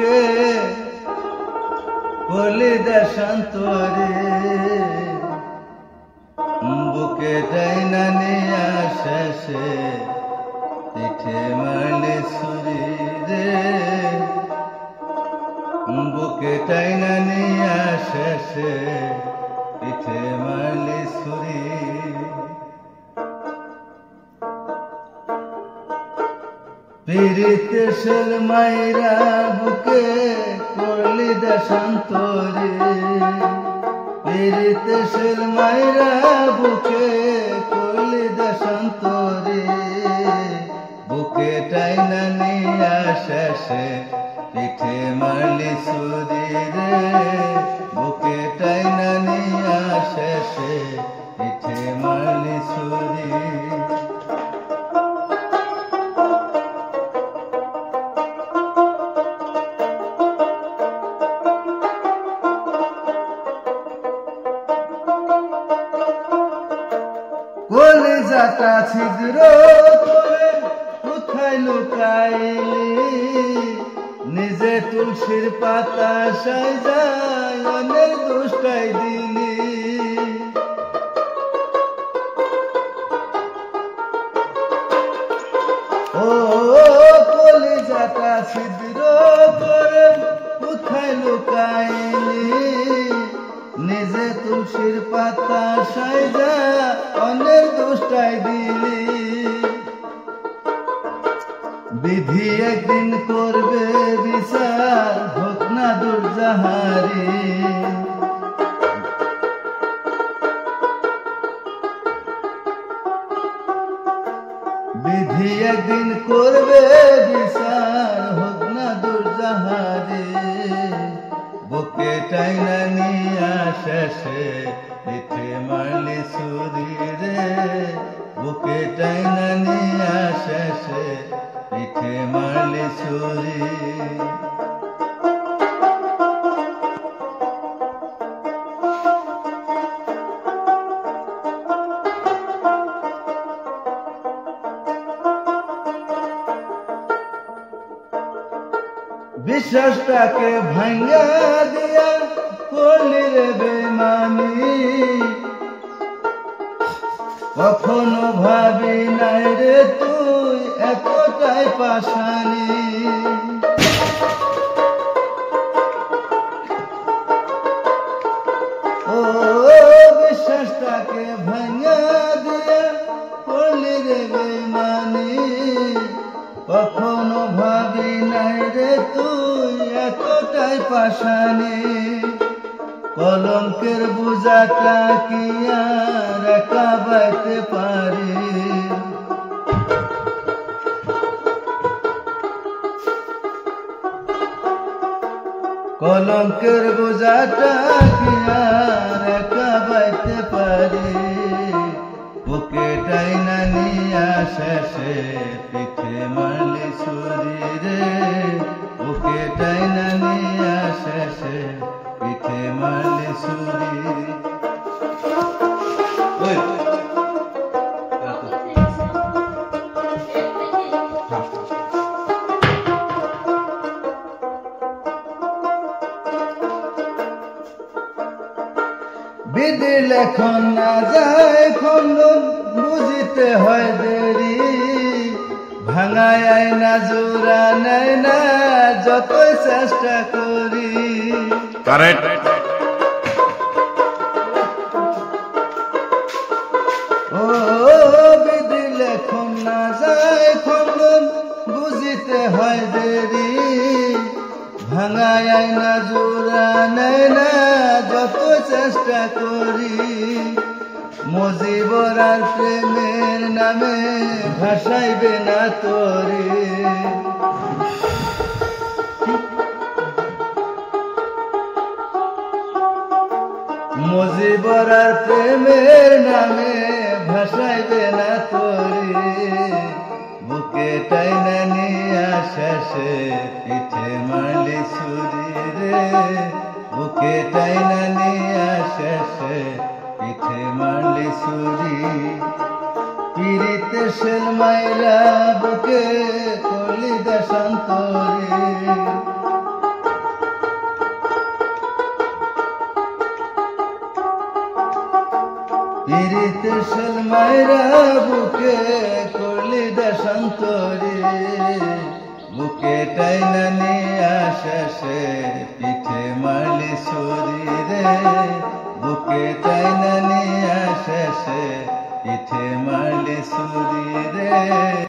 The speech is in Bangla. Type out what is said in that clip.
বুকে করলি দেশান্তরে বুকে টাইনা নিয়া শেষে পিঠে মারলি ছুরি রে বুকে টাইনা নিয়া শেষে পিঠে মারলি ছুরি পীড়িতে শেল মাইরা বুকে করলি দেশান্তরে পীড়িতে শেল মাইরা বুকে করলি দেশান্তরে বুকে টাইনা নিয়া শেষে পিঠে মারলি ছুরি রে বুকে টাইনা নিয়া শেষে পিঠে মারলি ছুরি কলিজাটা ছিদ্র করে কোথায় লুকাইলি নিজে তুলসীর পাতা সাজায় অনেক দুষ্টাই দিলি ও কলিজাটা ছিদ্র করে কোথায় লুকাইলি নিজে তুলসীর পাতা সাজা অনেক দুষ্টাই দিলি বিধি একদিন করবে বিচার হোক না দুর্জাহারি বিধি একদিন করবে বিচার হোক না দুর্জাহারি বুকে টাইনা নিয়া শেষে পিঠে মারলি ছুরি রে বুকে টাইনা নিয়া শেষে পিঠে মারলি ছুরি বিশ্বাসটাকে ভাঙ্গা দিয়া করলি রে বেমানি কখনো ভাবি নাই রে তুই এতটাই পাশানি ও বিশ্বাসটাকে ভাঙ্গা দিয়া করলি রে বেমানি কখনো ভাবি নাই রে তুই এতটাই পাশানি কলঙ্কের বোঝাটা কি আর একা বাইতে পারি কলঙ্কের বোঝাটা কি আর একা বাইতে পারি বুকে টাইনা নিয়া শেষে পিঠে মারলি ছুরি রে বুকে টাইনা নিয়া শেষে পিঠে মারলি ছুরি বিধি লেখন না যায় খণ্ডন বুঝিতে হয় দেরি ভাঙায় আয়না জোড়া নেয় না যতই চেষ্টা করি ও বিধি লেখন না যায় খণ্ডন বুঝিতে হয় দেরি ভাঙায় আয়না জোড়া নেয় না যত চেষ্টা করি মজিবর আর প্রেমের নামে ভাসাইবে না তোরে মজিবর আর প্রেমের নামে ভাসাইবে না তোরে বুকে টাইনা নিয়া শেষে পিঠে মারলি ছুরি রে বুকে টাইনা নিয়া শেষে পিঠে মারলি ছুরি পীড়িতে শেল মাইরা বুকে করলি দেশান্তরে ইরিতেশল মায়েরা বুকে করলি দেশান্তরে বুকে টাইনা নিয়া শেষে পিঠে মারলি ছুরি রে বুকে টাইনা নিয়া শেষে পিঠে মারলি ছুরি রে।